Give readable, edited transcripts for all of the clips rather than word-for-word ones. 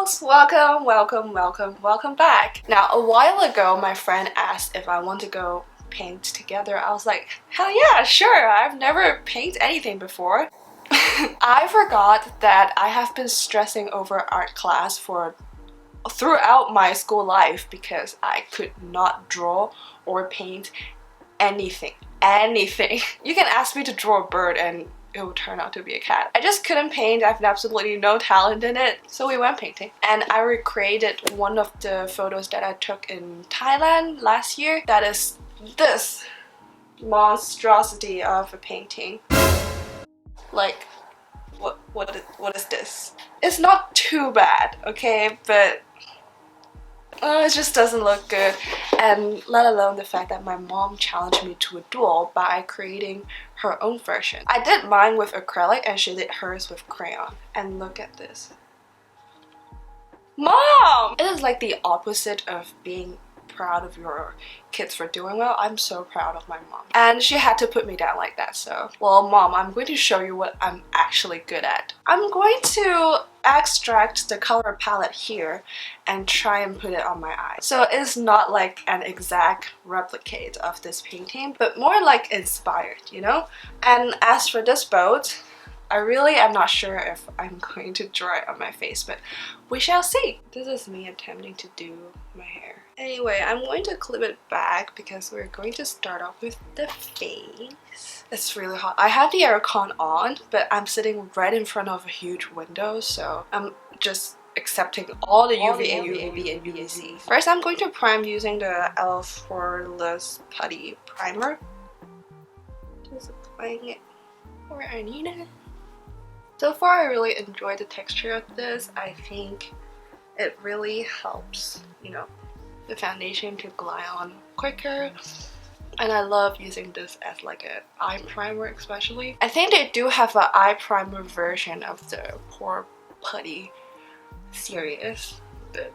folks! Welcome back. Now, a while ago, my friend asked if I want to go paint together. I was like, hell yeah, sure. I've never painted anything before. I forgot that I have been stressing over art class throughout my school life because I could not draw or paint anything. You can ask me to draw a bird and it would turn out to be a cat. I just couldn't paint. I have absolutely no talent in it. So we went painting. And I recreated one of the photos that I took in Thailand last year. That is this monstrosity of a painting. Like, what is this? It's not too bad, okay? But it just doesn't look good, and let alone the fact that my mom challenged me to a duel by creating her own version. I did mine with acrylic and she did hers with crayon. And look at this. Mom! It is like the opposite of being proud of your kids for doing well. I'm so proud of my mom. And she had to put me down like that, so... Well, Mom, I'm going to show you what I'm actually good at. I'm going to extract the color palette here and try and put it on my eyes. So it's not like an exact replicate of this painting, but more like inspired, you know? And as for this boat, I really am not sure if I'm going to draw it on my face, but we shall see. This is me attempting to do my hair. Anyway, I'm going to clip it back because we're going to start off with the face. It's really hot. I have the aircon on, but I'm sitting right in front of a huge window, so I'm just accepting all the UV and UVC. First, I'm going to prime using the e.l.f. Poreless Putty primer. Just applying it where I need it. So far, I really enjoy the texture of this. I think it really helps, you know, the foundation to glide on quicker. And I love using this as like an eye primer especially. I think they do have an eye primer version of the Pore Putty series, but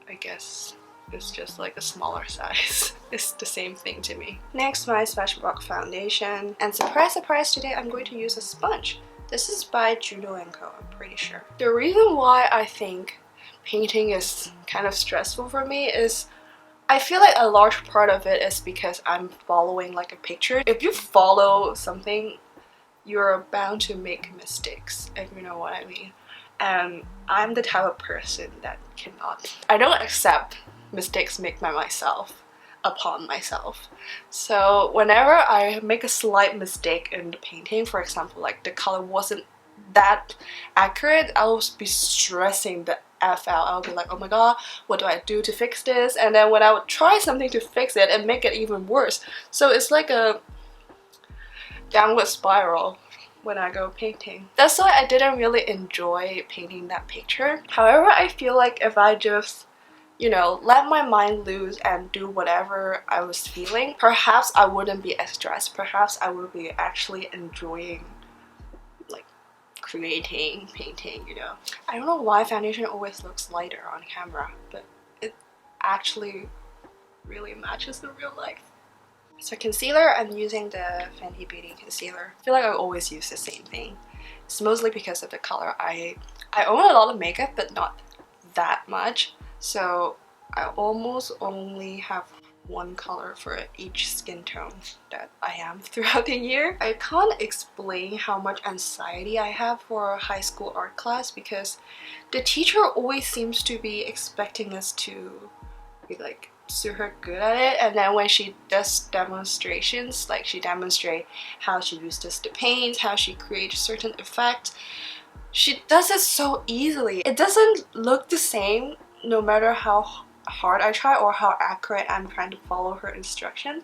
I guess it's just like a smaller size. It's the same thing to me. Next, my Smashbox foundation. And surprise, surprise, today I'm going to use a sponge. This is by Julep, I'm pretty sure. The reason why I think painting is kind of stressful for me is I feel like a large part of it is because I'm following like a picture. If you follow something, you're bound to make mistakes, if you know what I mean. And I'm the type of person that cannot. I don't accept mistakes made by myself upon myself. So whenever I make a slight mistake in the painting, for example, like the color wasn't that accurate, I'll be stressing the F out. I'll be like, oh my god, what do I do to fix this? And then when I would try something to fix it and make it even worse. So it's like a downward spiral when I go painting. That's why I didn't really enjoy painting that picture. However, I feel like if I just, you know, let my mind loose and do whatever I was feeling, perhaps I wouldn't be as stressed. Perhaps I would be actually enjoying like creating, painting, you know. I don't know why foundation always looks lighter on camera, but it actually really matches the real life. So concealer, I'm using the Fenty Beauty concealer. I feel like I always use the same thing. It's mostly because of the color. I own a lot of makeup, but not that much. So I almost only have one color for each skin tone that I am throughout the year. I can't explain how much anxiety I have for high school art class because the teacher always seems to be expecting us to be like super good at it, and then when she does demonstrations, like she demonstrates how she uses the paint, how she creates certain effects, she does it so easily. It doesn't look the same no matter how hard I try or how accurate I'm trying to follow her instruction.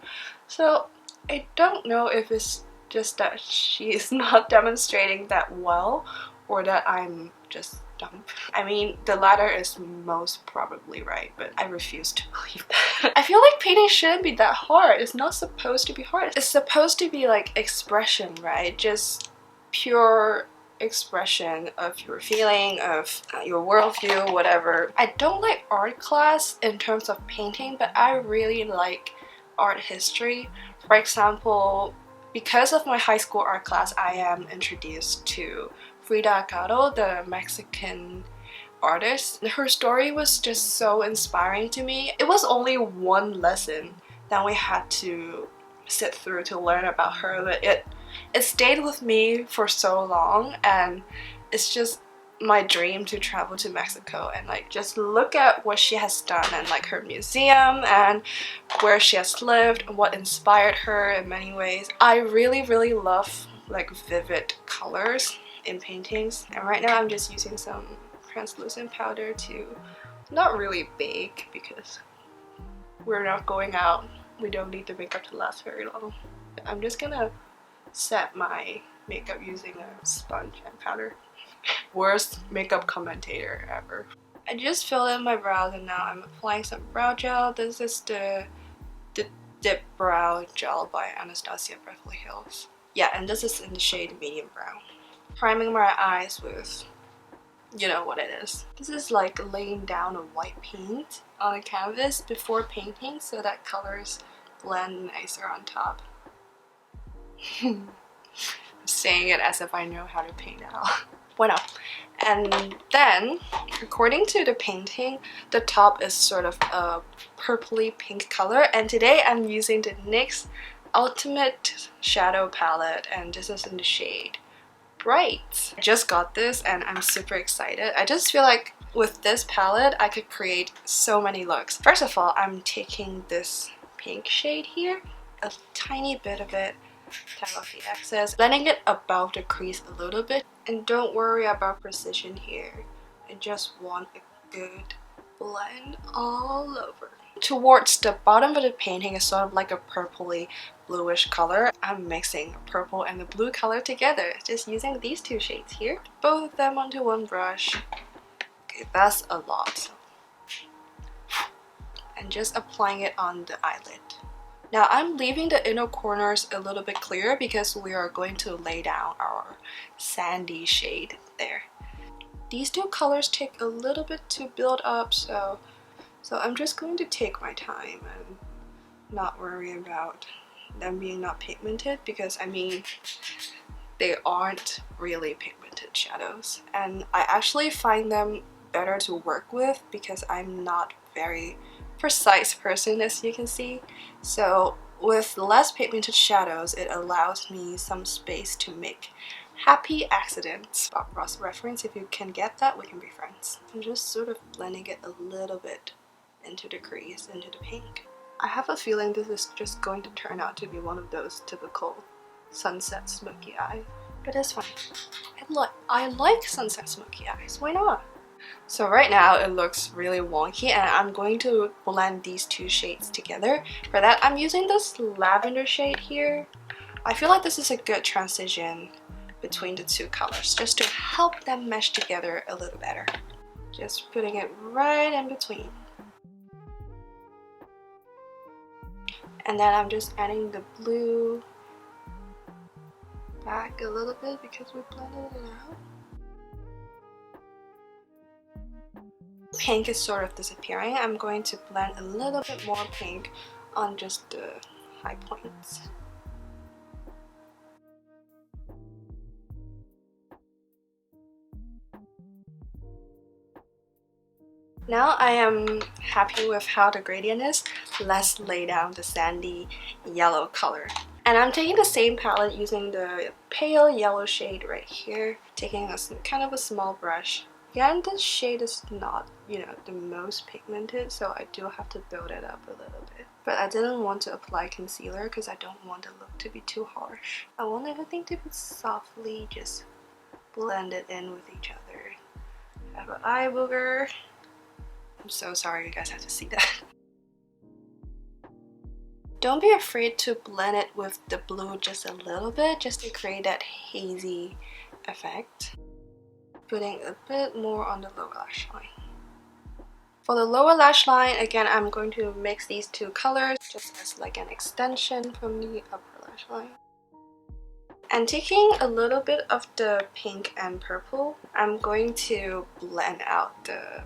So I don't know if it's just that she is not demonstrating that well or that I'm just dumb. I mean, the latter is most probably right, but I refuse to believe that. I feel like painting shouldn't be that hard. It's not supposed to be hard. It's supposed to be like expression, right? Just pure expression of your feeling, of your worldview, whatever. I don't like art class in terms of painting, but I really like art history. For example, because of my high school art class, I am introduced to Frida Kahlo, the Mexican artist. Her story was just so inspiring to me. It was only one lesson that we had to sit through to learn about her, but it stayed with me for so long, and it's just my dream to travel to Mexico and like just look at what she has done and like her museum and where she has lived and what inspired her in many ways. I really love like vivid colors in paintings, and right now I'm just using some translucent powder to not really bake because we're not going out. We don't need the makeup to last very long. I'm just gonna set my makeup using a sponge and powder. Worst makeup commentator ever. I just filled in my brows and now I'm applying some brow gel. This is the Dipbrow gel by Anastasia Beverly Hills. Yeah, and this is in the shade medium brown. Priming my eyes with, you know what it is. This is like laying down a white paint on a canvas before painting so that colors blend nicer on top. I'm saying it as if I know how to paint now. Bueno. And then, according to the painting, the top is sort of a purpley pink color, and today I'm using the NYX Ultimate Shadow Palette, and this is in the shade Bright. I just got this and I'm super excited. I just feel like with this palette I could create so many looks. First of all, I'm taking this pink shade here, a tiny bit of it, tap off the excess, blending it above the crease a little bit. And don't worry about precision here. I just want a good blend all over. Towards the bottom of the painting is sort of like a purpley bluish color. I'm mixing purple and the blue color together, just using these two shades here. Both of them onto one brush. Okay, that's a lot. And just applying it on the eyelid. Now I'm leaving the inner corners a little bit clearer because we are going to lay down our sandy shade there. These two colors take a little bit to build up, so I'm just going to take my time and not worry about them being not pigmented, because I mean they aren't really pigmented shadows, and I actually find them better to work with because I'm not very precise person, as you can see. So with less pigmented shadows, it allows me some space to make happy accidents. Bob Ross reference, if you can get that, we can be friends. I'm just sort of blending it a little bit into the crease, into the pink. I have a feeling this is just going to turn out to be one of those typical sunset smoky eyes, but it's fine. I like sunset smoky eyes, why not? So right now it looks really wonky, and I'm going to blend these two shades together. For that, I'm using this lavender shade here. I feel like this is a good transition between the two colors, just to help them mesh together a little better. Just putting it right in between. And then I'm just adding the blue back a little bit because we blended it out. Pink is sort of disappearing. I'm going to blend a little bit more pink on just the high points. Now I am happy with how the gradient is. Let's lay down the sandy yellow color. And I'm taking the same palette using the pale yellow shade right here. Taking a kind of a small brush. Again, this shade is not, you know, the most pigmented, so I do have to build it up a little bit. But I didn't want to apply concealer because I don't want the look to be too harsh. I want everything to be softly just blended in with each other. I have an eye booger. I'm so sorry you guys have to see that. Don't be afraid to blend it with the blue just a little bit, just to create that hazy effect. Putting a bit more on the lower lash line. For the lower lash line, again, I'm going to mix these two colors just as like an extension from the upper lash line. And taking a little bit of the pink and purple, I'm going to blend out the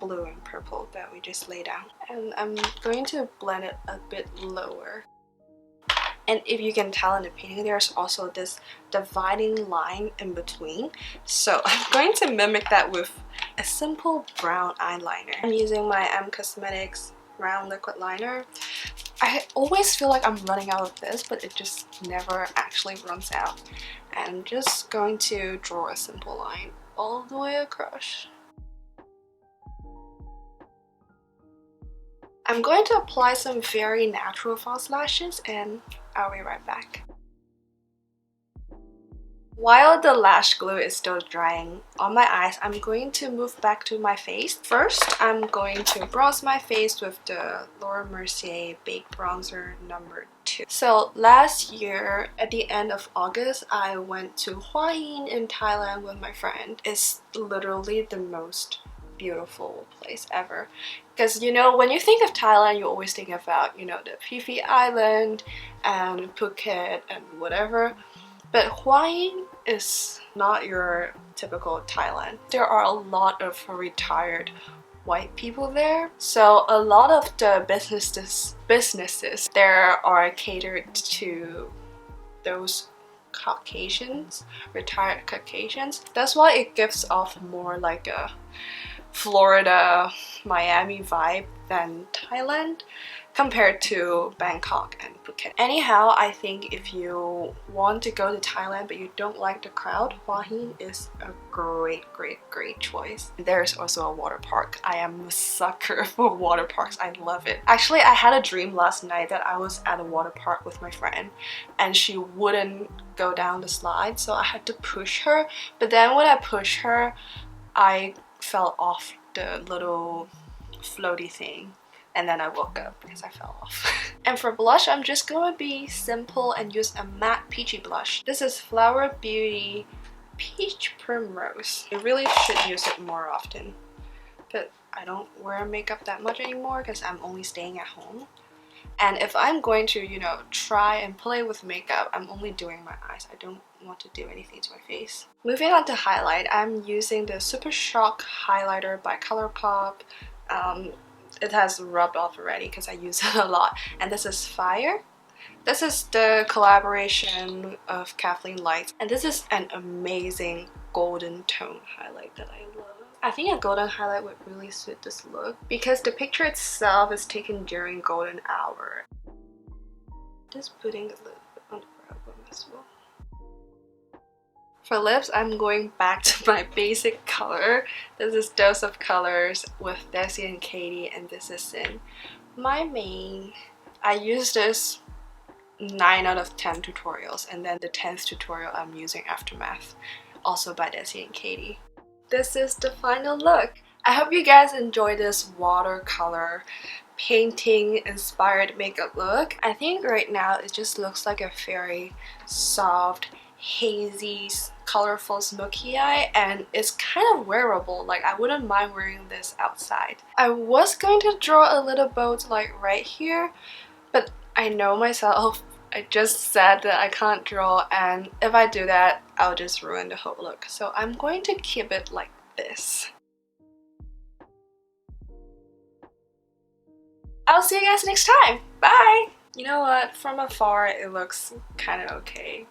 blue and purple that we just laid down. And I'm going to blend it a bit lower. And if you can tell in the painting, there's also this dividing line in between. So I'm going to mimic that with a simple brown eyeliner. I'm using my Cosmetics round liquid liner. I always feel like I'm running out of this, but it just never actually runs out. And I'm just going to draw a simple line all the way across. I'm going to apply some very natural false lashes and I'll be right back. While the lash glue is still drying on my eyes, I'm going to move back to my face. First, I'm going to bronze my face with the Laura Mercier Baked Bronzer number 2. So last year, at the end of August, I went to Hua Hin in Thailand with my friend. It's literally the most beautiful place ever. Because, you know, when you think of Thailand, you always think about, you know, the Phi Phi Island and Phuket and whatever. But Hua Hin is not your typical Thailand. There are a lot of retired white people there. So a lot of the businesses there are catered to those Caucasians, retired Caucasians. That's why it gives off more like a Florida, Miami vibe than Thailand compared to Bangkok and Phuket. Anyhow, I think if you want to go to Thailand but you don't like the crowd, Hua Hin is a great choice. There's also a water park. I am a sucker for water parks. I love it. Actually, I had a dream last night that I was at a water park with my friend and she wouldn't go down the slide, so I had to push her. But then when I pushed her, I fell off the little floaty thing. And then I woke up because I fell off. And for blush, I'm just gonna be simple and use a matte peachy blush. This is Flower Beauty Peach Primrose. You really should use it more often. But I don't wear makeup that much anymore because I'm only staying at home. And if I'm going to, you know, try and play with makeup, I'm only doing my eyes. I don't want to do anything to my face. Moving on to highlight, I'm using the Super Shock highlighter by Colourpop. It has rubbed off already because I use it a lot. And this is Fire. This is the collaboration of Kathleenlights. And this is an amazing golden tone highlight that I love. I think a golden highlight would really suit this look because the picture itself is taken during golden hour. Just putting a little bit on the brow bone as well. For lips, I'm going back to my basic color. This is Dose of Colors with Desi and Katy, and this is in my main. I use this 9 out of 10 tutorials, and then the 10th tutorial I'm using Aftermath, also by Desi and Katy. This is the final look. I hope you guys enjoy this watercolor painting inspired makeup look. I think right now it just looks like a very soft, hazy, colorful smoky eye, and it's kind of wearable. Like, I wouldn't mind wearing this outside. I was going to draw a little boat like right here, but I know myself. I just said that I can't draw, and if I do that, I'll just ruin the whole look. So I'm going to keep it like this. I'll see you guys next time. Bye! You know what? From afar, it looks kind of okay.